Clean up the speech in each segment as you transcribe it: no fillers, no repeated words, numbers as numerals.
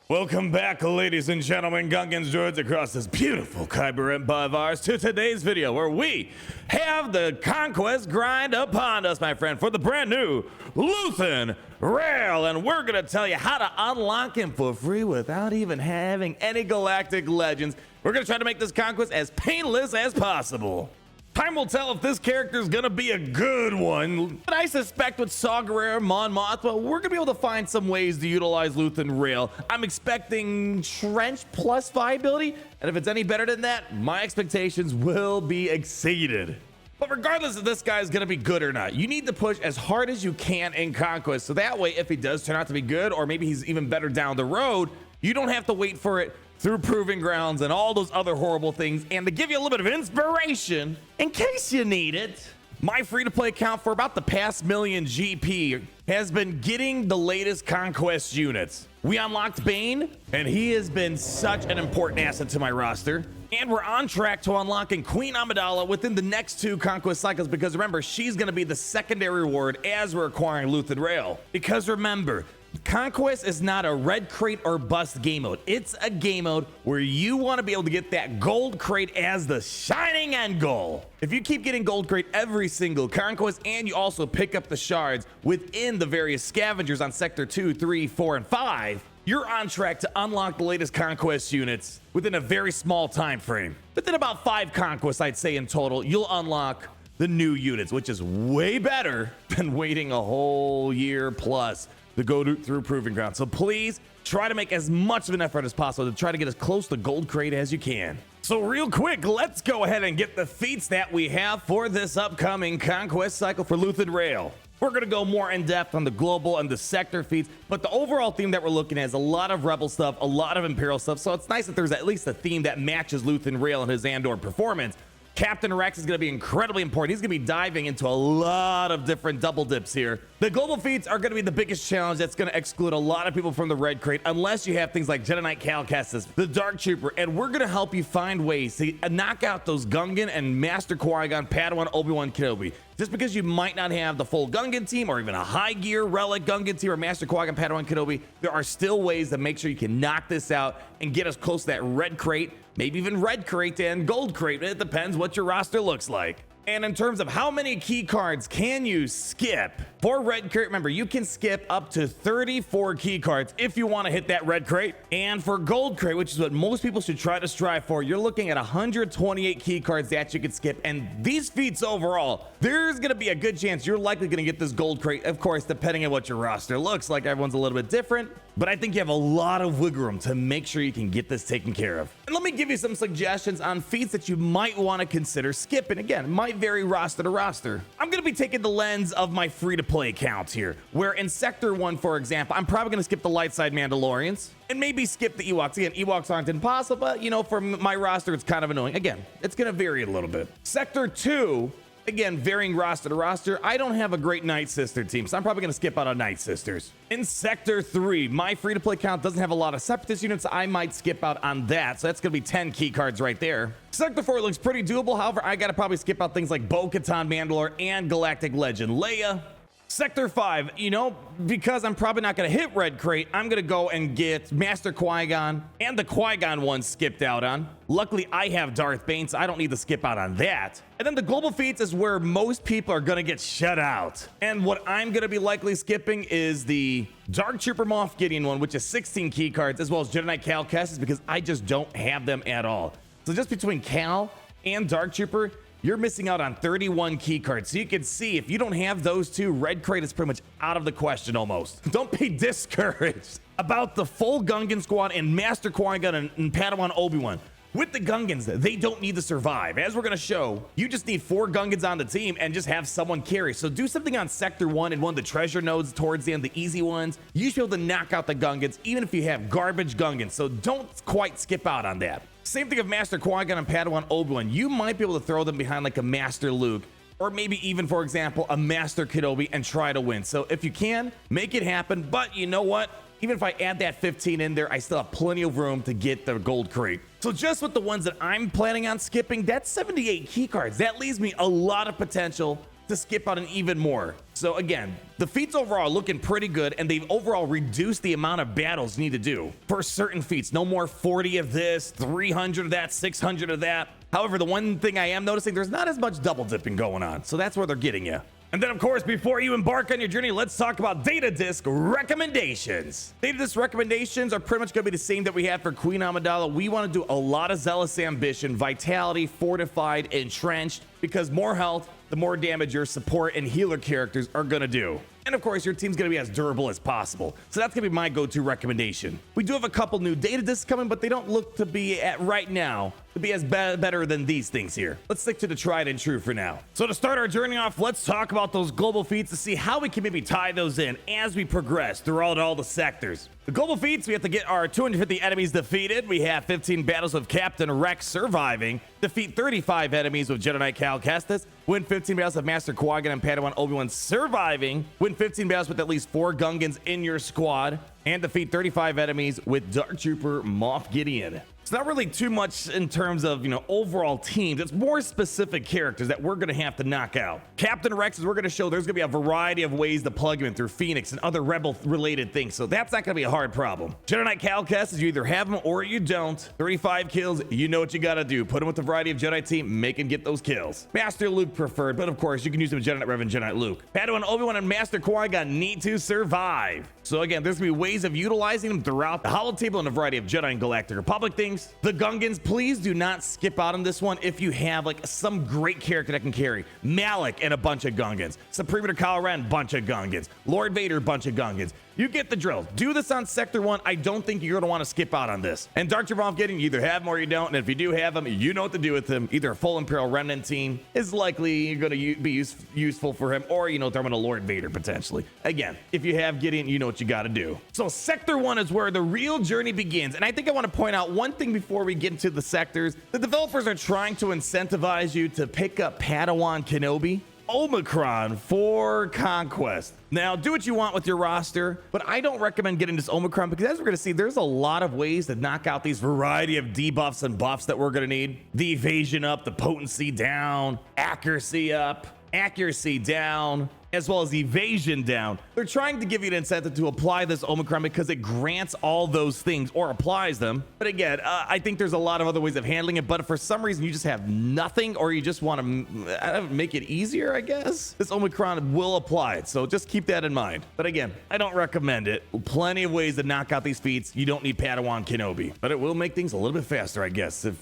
Welcome back, ladies and gentlemen, Gungans, droids across this beautiful Kyber Empire of ours, to today's video where we have the Conquest grind upon us, my friend, for the brand new Luthen Rael, and we're gonna tell you how to unlock him for free without even having any Galactic Legends. We're gonna try to make this Conquest as painless as possible. Time will tell if this character is gonna be a good one, but I suspect with Saw Gerrera, Mon Mothma, we're gonna be able to find some ways to utilize Luthen Rael. I'm expecting Trench plus viability, and if it's any better than that, my expectations will be exceeded. But regardless if this guy is gonna be good or not, you need to push as hard as you can in Conquest, so that way if he does turn out to be good, or maybe he's even better down the road, you don't have to wait for it through Proving Grounds and all those other horrible things. And to give you a little bit of inspiration, in case you need it, my free-to-play account for about the past million GP has been getting the latest Conquest units. We unlocked Bane, and he has been such an important asset to my roster. And we're on track to unlocking Queen Amidala within the next 2 Conquest cycles, because remember, she's going to be the secondary reward as we're acquiring Luthen Rael. Because remember, Conquest is not a red crate or bust game mode. It's a game mode where you want to be able to get that gold crate as the shining end goal. If you keep getting gold crate every single Conquest, and you also pick up the shards within the various scavengers on Sector 2, 3, 4, and 5, you're on track to unlock the latest Conquest units within a very small time frame. Within about 5 Conquests, I'd say in total, you'll unlock the new units, which is way better than waiting a whole year plus to go through Proving Ground. So please try to make as much of an effort as possible to try to get as close to gold crate as you can. So real quick, let's go ahead and get the feats that we have for this upcoming Conquest cycle for Luthen Rael. We're going to go more in depth on the global and the sector feats, but the overall theme that we're looking at is a lot of rebel stuff, a lot of imperial stuff. So it's nice that there's at least a theme that matches Luthen Rael and his Andor performance. Captain Rex is going to be incredibly important. He's going to be diving into a lot of different double dips here. The global feats are going to be the biggest challenge that's going to exclude a lot of people from the red crate, unless you have things like Jedi Knight Cal Kestis, the Dark Trooper, and we're going to help you find ways to knock out those Gungan and Master Qui-Gon, Padawan, Obi-Wan Kenobi. Just because you might not have the full Gungan team or even a high gear relic Gungan team or Master Qui-Gon, Padawan Kenobi, there are still ways to make sure you can knock this out and get us close to that red crate, maybe even red crate and gold crate. It depends what your roster looks like. And in terms of how many key cards can you skip for red crate, remember, you can skip up to 34 key cards if you want to hit that red crate. And for gold crate, which is what most people should try to strive for, you're looking at 128 key cards that you can skip. And these feats overall, there's going to be a good chance you're likely going to get this gold crate, of course, depending on what your roster looks like. Everyone's a little bit different, but I think you have a lot of wiggle room to make sure you can get this taken care of. And let me give you some suggestions on feats that you might want to consider skipping. Again, it might vary roster to roster. I'm going to be taking the lens of my free-to-play accounts here, where in Sector 1, for example, I'm probably going to skip the light side Mandalorians and maybe skip the Ewoks. Again, Ewoks aren't impossible, but, you know, for my roster, it's kind of annoying. Again, it's going to vary a little bit. Sector 2, again, varying roster to roster. I don't have a great Night Sister team, so I'm probably going to skip out on Night Sisters. In Sector 3, my free-to-play count doesn't have a lot of Separatist units. I might skip out on that, so that's going to be 10 key cards right there. Sector 4 looks pretty doable. However, I got to probably skip out things like Bo-Katan, Mandalore, and Galactic Legend Leia. Sector 5, you know, because I'm probably not going to hit red crate, I'm going to go and get Master Qui-Gon and the Qui-Gon one skipped out on. Luckily, I have Darth Bane, so I don't need to skip out on that. And then the global feats is where most people are going to get shut out. And what I'm going to be likely skipping is the Dark Trooper Moff Gideon one, which is 16 key cards, as well as Jedi Knight Cal Kestis, because I just don't have them at all. So just between Cal and Dark Trooper, you're missing out on 31 key cards. So you can see if you don't have those two, red crate is pretty much out of the question almost. Don't be discouraged about the full Gungan squad and Master Qui-Gon and Padawan Obi-Wan. With the Gungans, they don't need to survive. As we're going to show, you just need 4 Gungans on the team and just have someone carry. So do something on Sector 1 and one of the treasure nodes towards the end, the easy ones. You should be able to knock out the Gungans, even if you have garbage Gungans. So don't quite skip out on that. Same thing of Master Qui-Gon and Padawan Obi-Wan. You might be able to throw them behind like a Master Luke, or maybe even, for example, a Master Kenobi and try to win. So if you can, make it happen. But you know what? Even if I add that 15 in there, I still have plenty of room to get the gold crate. So just with the ones that I'm planning on skipping, that's 78 key cards. That leaves me a lot of potential to skip out an even more. So again, the feats overall are looking pretty good, and they've overall reduced the amount of battles you need to do for certain feats. No more 40 of this, 300 of that, 600 of that. However, the one thing I am noticing, there's not as much double dipping going on. So that's where they're getting you. And then, of course, before you embark on your journey, let's talk about data disc recommendations. Data disc recommendations are pretty much going to be the same that we had for Queen Amidala. We want to do a lot of Zealous Ambition, Vitality, Fortified, Entrenched, because more health, the more damage your support and healer characters are going to do. And of course, your team's going to be as durable as possible. So that's going to be my go-to recommendation. We do have a couple new data discs coming, but they don't look to be at right now to be as better than these things here. Let's stick to the tried and true for now. So to start our journey off, let's talk about those global feats to see how we can maybe tie those in as we progress throughout all the sectors. The global feats, we have to get our 250 enemies defeated. We have 15 battles with Captain Rex surviving, defeat 35 enemies with Jedi Knight Cal Kestis, win 15 battles with Master Qui-Gon and Padawan Obi-Wan surviving, win 15 battles with at least 4 Gungans in your squad, and defeat 35 enemies with Dark Trooper Moff Gideon. It's not really too much in terms of, overall teams. It's more specific characters that we're going to have to knock out. Captain Rex, as we're going to show, there's going to be a variety of ways to plug him in through Phoenix and other Rebel-related things, so that's not going to be a hard problem. Jedi Knight Cal Kestis, you either have him or you don't. 35 kills, you know what you got to do. Put him with a variety of Jedi team, make him get those kills. Master Luke preferred, but of course, you can use him with Jedi Knight Rev and Jedi Knight Luke. Padawan Obi-Wan and Master Qui-Gon need to survive. So again, there's going to be ways of utilizing them throughout the holotable and a variety of Jedi and Galactic Republic things. The Gungans, please do not skip out on this one if you have like some great character that can carry Malik and a bunch of Gungans, Supreme Kylo Ren, bunch of Gungans, Lord Vader, bunch of Gungans. You get the drill. Do this on Sector 1. I don't think you're going to want to skip out on this. And Dark Trooper Moff Gideon, you either have him or you don't. And if you do have him, you know what to do with him. Either a full Imperial Remnant team is likely going to be useful for him, or, throw him in a Lord Vader potentially. Again, if you have Gideon, you know what you got to do. So Sector 1 is where the real journey begins. And I think I want to point out one thing before we get into the sectors. The developers are trying to incentivize you to pick up Padawan Kenobi Omicron for Conquest. Now, do what you want with your roster, but I don't recommend getting this Omicron because, as we're going to see, there's a lot of ways to knock out these variety of debuffs and buffs that we're going to need. The evasion up, the potency down, accuracy up, accuracy down, as well as evasion down. They're trying to give you an incentive to apply this Omicron because it grants all those things or applies them. But again, I think there's a lot of other ways of handling it, but if for some reason you just have nothing or you just want to make it easier, I guess, this Omicron will apply it. So just keep that in mind. But again, I don't recommend it. Plenty of ways to knock out these feats. You don't need Padawan Kenobi, but it will make things a little bit faster, I guess, if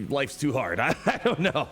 life's too hard. I don't know.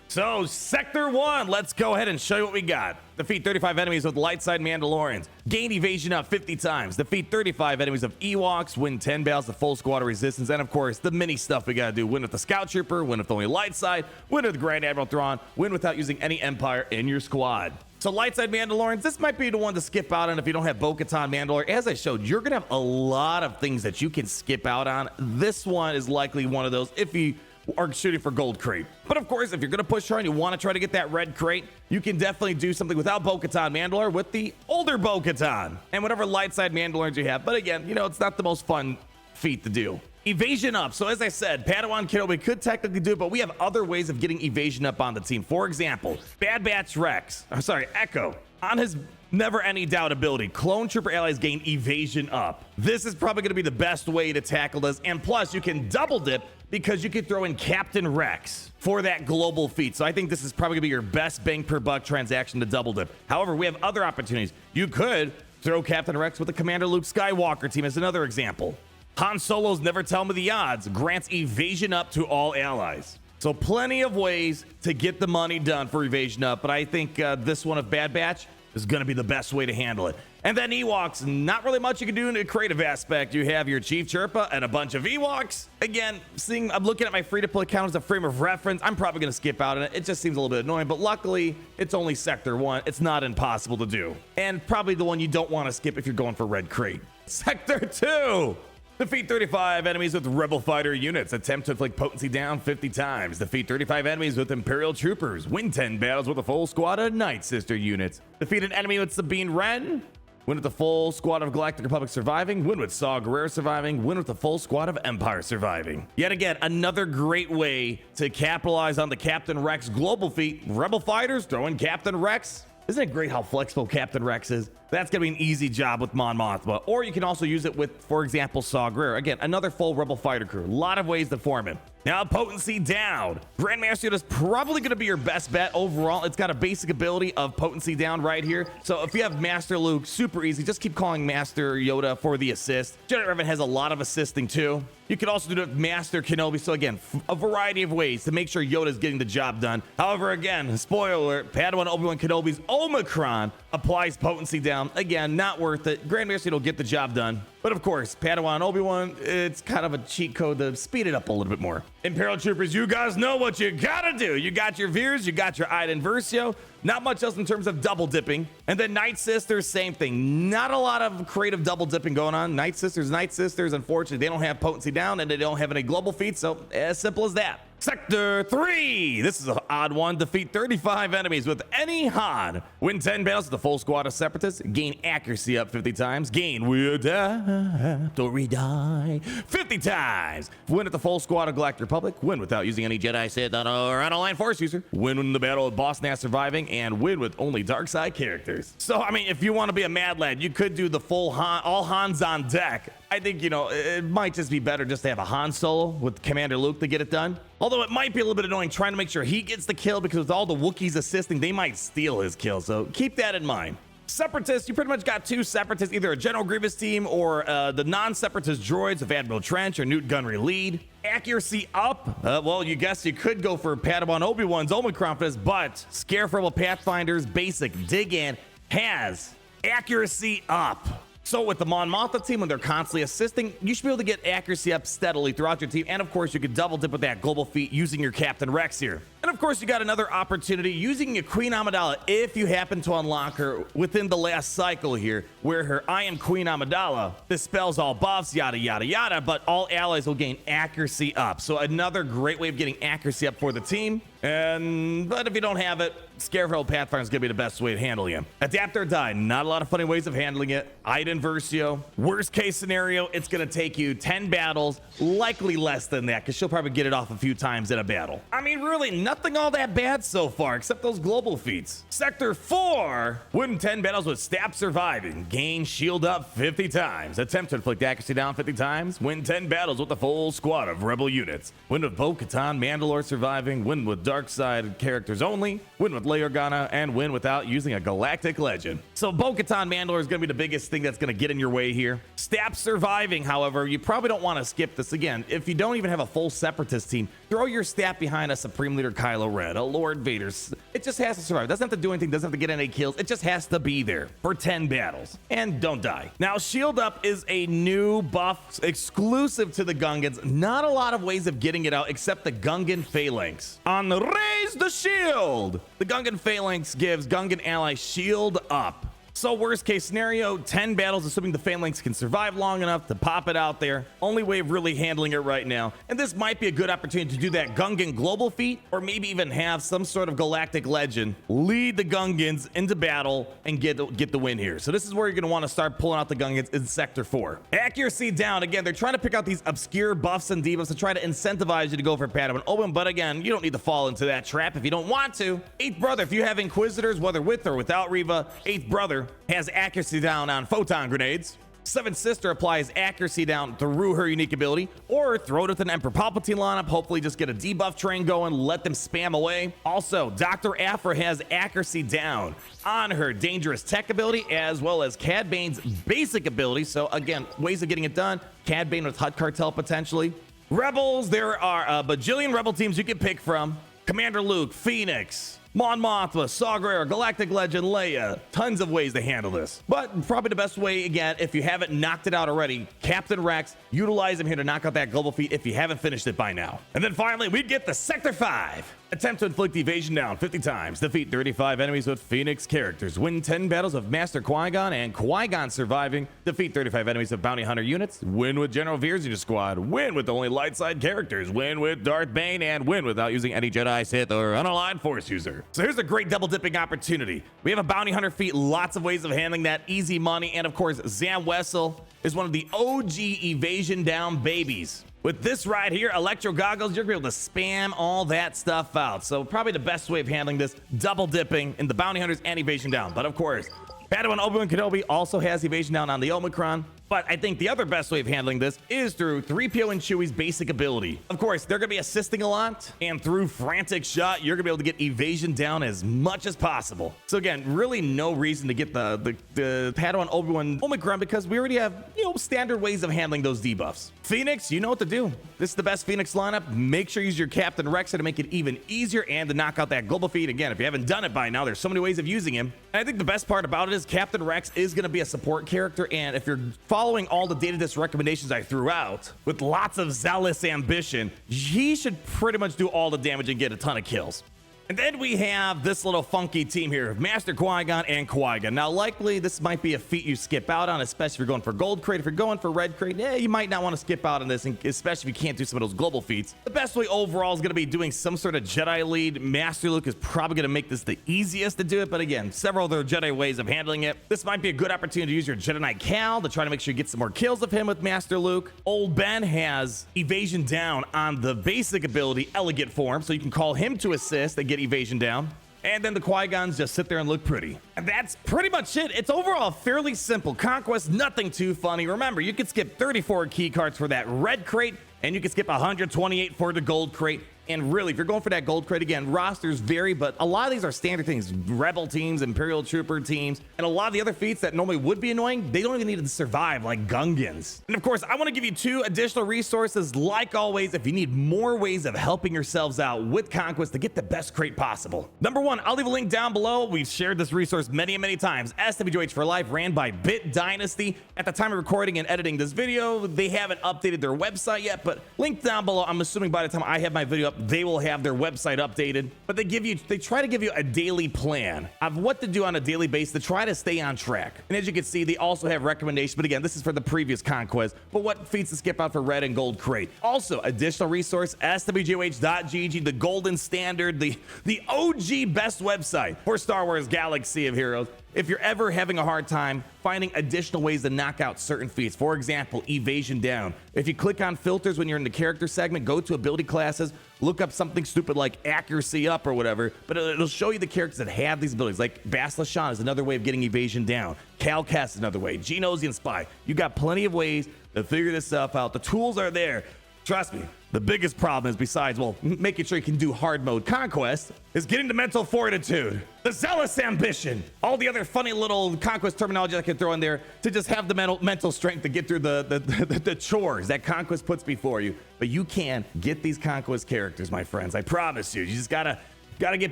So Sector 1, let's go ahead and show you what we got. Defeat 35 enemies with light side Mandalorians. Gain evasion up 50 times. Defeat 35 enemies of Ewoks. Win 10 battles of full squad of resistance. And of course, the mini stuff we gotta do. Win with the Scout Trooper. Win with only light side. Win with Grand Admiral Thrawn. Win without using any Empire in your squad. So light side Mandalorians, this might be the one to skip out on if you don't have Bo-Katan Mandalore. As I showed, you're gonna have a lot of things that you can skip out on. This one is likely one of those if you are shooting for gold crate. But of course, if you're going to push her and you want to try to get that red crate, you can definitely do something without Bo-Katan Mandalore with the older Bo-Katan and whatever light side Mandalorians you have. But again, it's not the most fun feat to do. Evasion up. So as I said, Padawan Kenobi could technically do it, but we have other ways of getting evasion up on the team. For example, Bad Batch Echo. On his Never Any Doubt ability, clone trooper allies gain evasion up. This is probably going to be the best way to tackle this. And plus, you can double dip because you could throw in Captain Rex for that global feat. So I think this is probably going to be your best bang per buck transaction to double dip. However, we have other opportunities. You could throw Captain Rex with the Commander Luke Skywalker team as another example. Han Solo's Never Tell Me the Odds grants evasion up to all allies. So plenty of ways to get the money done for evasion up, but I think this one of Bad Batch is going to be the best way to handle it. And then Ewoks, not really much you can do in the creative aspect. You have your Chief Chirpa and a bunch of Ewoks. Again, I'm looking at my free-to-play account as a frame of reference. I'm probably going to skip out on it. It just seems a little bit annoying, but luckily, it's only Sector 1. It's not impossible to do. And probably the one you don't want to skip if you're going for Red Crate. Sector 2. Defeat 35 enemies with Rebel Fighter units. Attempt to inflict potency down 50 times. Defeat 35 enemies with Imperial Troopers. Win 10 battles with a full squad of Night Sister units. Defeat an enemy with Sabine Wren. win with the full squad of Galactic Republic surviving, win with Saw Gerrera surviving, win with the full squad of Empire surviving. Yet again, another great way to capitalize on the Captain Rex global feat. Rebel fighters throwing Captain Rex. Isn't it great how flexible Captain Rex is? That's gonna be an easy job with Mon Mothma. Or you can also use it with, for example, Saw Gerrera. Again, another full Rebel fighter crew. A lot of ways to form him. Now, potency down. Grandmaster Yoda is probably going to be your best bet overall. It's got a basic ability of potency down right here. So if you have Master Luke, super easy. Just keep calling Master Yoda for the assist. General Revan has a lot of assisting too. You can also do it with Master Kenobi. So again, a variety of ways to make sure Yoda's getting the job done. However, again, spoiler alert, Padawan Obi-Wan Kenobi's Omicron applies potency down. Again, not worth it. Grandmaster Yoda will get the job done. But of course, Padawan Obi-Wan, it's kind of a cheat code to speed it up a little bit more. Imperial Troopers, you guys know what you gotta do. You got your Veers, you got your Iden Versio. Not much else in terms of double dipping. And then Night Sisters, same thing. Not a lot of creative double dipping going on. Night Sisters, unfortunately, they don't have potency down and they don't have any global feats. So as simple as that. Sector 3. This is an odd one. Defeat 35 enemies with any HOD. Win 10 battles with the full squad of Separatists. Gain accuracy up 50 times. Gain will adapt or die 50 times. Win with the full squad of Galactic Republic. Win without using any Jedi, Sith, or Online Force user. Win in the battle with Boss Nass surviving. And win with only dark side characters. So, I mean, if you want to be a mad lad, you could do the full all Hans on deck. I think, you know, it might just be better just to have a Han Solo with Commander Luke to get it done. Although it might be a little bit annoying trying to make sure he gets the kill because with all the Wookiees assisting, they might steal his kill. So keep that in mind. Separatists, you pretty much got two Separatists, either a General Grievous team or the non-Separatist droids of Admiral Trench or Newt Gunray lead. Accuracy up. Well, you guess you could go for Padawan Obi-Wan's Omicron for this, but Scareful Pathfinder's basic dig-in has accuracy up. So with the Mon Mothma team, when they're constantly assisting, you should be able to get accuracy up steadily throughout your team. And of course, you could double dip with that global feat using your Captain Rex here. And of course, you got another opportunity using your Queen Amidala if you happen to unlock her within the last cycle here, where her I am Queen Amidala dispels all buffs, yada, yada, yada, but all allies will gain accuracy up. So another great way of getting accuracy up for the team. But if you don't have it, Scareful Pathfinder is going to be the best way to handle you. Adapt or die. Not a lot of funny ways of handling it. Iden Versio. Worst case scenario, it's going to take you 10 battles, likely less than that, because she'll probably get it off a few times in a battle. I mean, really, nothing all that bad so far, except those global feats. Sector 4. Win 10 battles with Stab surviving. Gain shield up 50 times. Attempt to inflict accuracy down 50 times. Win 10 battles with the full squad of Rebel units. Win with Bo-Katan Mandalore surviving. Win with dark side characters only. Win with Leia Organa. And win without using a Galactic Legend. So Bo-Katan Mandalore is going to be the biggest thing that's going to get in your way here. Stab surviving, however, you probably don't want to skip this. Again, if you don't even have a full Separatist team, throw your Stab behind a Supreme Leader Kylo Ren, a Lord Vader. It just has to survive. It doesn't have to do anything. Doesn't have to get any kills. It just has to be there for 10 battles. And don't die. Now, Shield Up is a new buff exclusive to the Gungans. Not a lot of ways of getting it out except the Gungan Phalanx. On the Raise the Shield, the Gungan Phalanx gives Gungan allies Shield Up. So worst case scenario, 10 battles, assuming the Phalanx can survive long enough to pop it out there. Only way of really handling it right now. And this might be a good opportunity to do that Gungan global feat, or maybe even have some sort of Galactic Legend lead the Gungans into battle and get the win here. So this is where you're going to want to start pulling out the Gungans in Sector 4. Accuracy down. Again, they're trying to pick out these obscure buffs and debuffs to try to incentivize you to go for Padawan Obi-Wan, but again, you don't need to fall into that trap if you don't want to. Eighth Brother, if you have Inquisitors, whether with or without Reva, Eighth Brother has accuracy down on photon grenades. Seventh Sister applies accuracy down through her unique ability, or throw it with an Emperor Palpatine lineup, hopefully just get a debuff train going, let them spam away. Also, Dr. Aphra has accuracy down on her dangerous tech ability, as well as Cad Bane's basic ability. So again, ways of getting it done, Cad Bane with Hut Cartel potentially. Rebels, there are a bajillion Rebel teams you can pick from. Commander Luke, Phoenix, Mon Mothma, Saw Gerrera, Galactic Legend, Leia. Tons of ways to handle this. But probably the best way, again, if you haven't knocked it out already, Captain Rex, utilize him here to knock out that global feat if you haven't finished it by now. And then finally, we get the Sector 5. Attempt to inflict evasion down 50 times. Defeat 35 enemies with Phoenix characters. Win 10 battles of Master Qui-Gon and Qui-Gon surviving. Defeat 35 enemies of Bounty Hunter units. Win with General Veers in your squad. Win with only light side characters. Win with Darth Bane. And win without using any Jedi, Sith, or unaligned Force user. longer. So here's a great double dipping opportunity. We have a bounty hunter feat, lots of ways of handling that, easy money, and of course, Zam Wessel is one of the OG evasion down babies. With this right here, Electro Goggles, you're gonna be able to spam all that stuff out. So probably the best way of handling this, double dipping in the bounty hunters and evasion down. But of course, Padawan Obi-Wan Kenobi also has evasion down on the Omicron. But I think the other best way of handling this is through 3PO and Chewie's basic ability. Of course, they're gonna be assisting a lot, and through Frantic Shot, you're gonna be able to get evasion down as much as possible. So again, really no reason to get the Padawan Obi-Wan Omicron because we already have, standard ways of handling those debuffs. Phoenix, you know what to do. This is the best Phoenix lineup. Make sure you use your Captain Rexer to make it even easier and to knock out that global feed. Again, if you haven't done it by now, there's so many ways of using him. And I think the best part about it is Captain Rex is gonna be a support character, and if you're following all the data disc recommendations I threw out with lots of zealous ambition, he should pretty much do all the damage and get a ton of kills. And then we have this little funky team here, Master Qui-Gon and Qui-Gon. Now, likely this might be a feat you skip out on, especially if you're going for gold crate. If you're going for red crate, you might not want to skip out on this, especially if you can't do some of those global feats. The best way overall is going to be doing some sort of Jedi lead. Master Luke is probably going to make this the easiest to do it, but again, several other Jedi ways of handling it. This might be a good opportunity to use your Jedi Knight Cal to try to make sure you get some more kills of him with Master Luke. Old Ben has evasion down on the basic ability, Elegant Form, so you can call him to assist and get evasion down. And then the Qui-Gons just sit there and look pretty. And that's pretty much it. It's overall fairly simple. Conquest, nothing too funny. Remember, you could skip 34 key cards for that red crate, and you can skip 128 for the gold crate. And really, if you're going for that gold crate, again, rosters vary, but a lot of these are standard things. Rebel teams, Imperial Trooper teams, and a lot of the other feats that normally would be annoying, they don't even need to survive, like Gungans. And of course, I want to give you 2 additional resources. Like always, if you need more ways of helping yourselves out with Conquest to get the best crate possible. Number 1, I'll leave a link down below. We've shared this resource many times. SWH for Life, ran by Bit Dynasty. At the time of recording and editing this video, they haven't updated their website yet, but link down below. I'm assuming by the time I have my video up, they will have their website updated. But they try to give you a daily plan of what to do on a daily basis to try to stay on track. And as you can see, they also have recommendations, but again, this is for the previous Conquest, but what feats to skip out for red and gold crate. Also, additional resource, swgoh.gg, the golden standard, the OG best website for Star Wars Galaxy of Heroes. If you're ever having a hard time finding additional ways to knock out certain feats, for example, evasion down. If you click on filters when you're in the character segment, go to ability classes, look up something stupid like accuracy up or whatever, but it'll show you the characters that have these abilities. Like Bastila Shan is another way of getting evasion down. Cal Kestis is another way. Geonosian Spy. You got plenty of ways to figure this stuff out. The tools are there. Trust me, the biggest problem is, besides, well, making sure you can do hard mode Conquest, is getting the mental fortitude, the zealous ambition, all the other funny little Conquest terminology I can throw in there to just have the mental strength to get through the chores that Conquest puts before you. But you can get these Conquest characters, my friends. I promise you. You just gotta get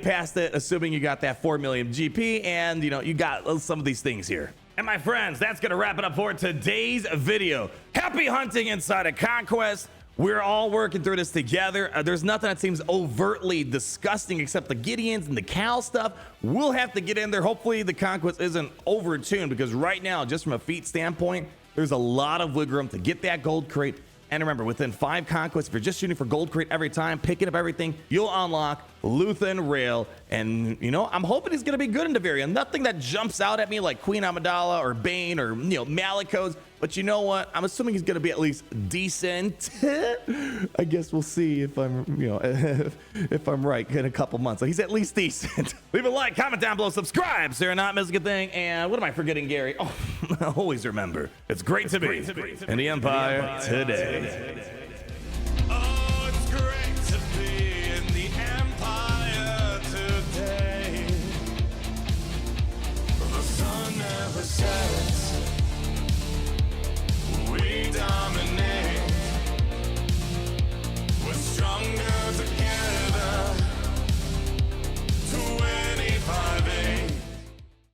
past it, assuming you got that 4 million GP and, you got some of these things here. And my friends, that's gonna wrap it up for today's video. Happy hunting inside of Conquest. We're all working through this together. There's nothing that seems overtly disgusting except the Gideons and the Cal stuff. We'll have to get in there. Hopefully the Conquest isn't overtuned, because right now, just from a feat standpoint, there's a lot of wiggle room to get that gold crate. And remember, within 5 conquests, if you're just shooting for gold crate every time, picking up everything, you'll unlock Luthen Rael. And, I'm hoping he's going to be good in Devaria. Nothing that jumps out at me like Queen Amidala or Bane or, Malicos. But you know what? I'm assuming he's going to be at least decent. I guess we'll see if I'm, if I'm right in a couple months. So he's at least decent. Leave a like, comment down below, subscribe so you're not missing a thing. And what am I forgetting, Gary? Oh, always remember, it's great to be in the Empire today.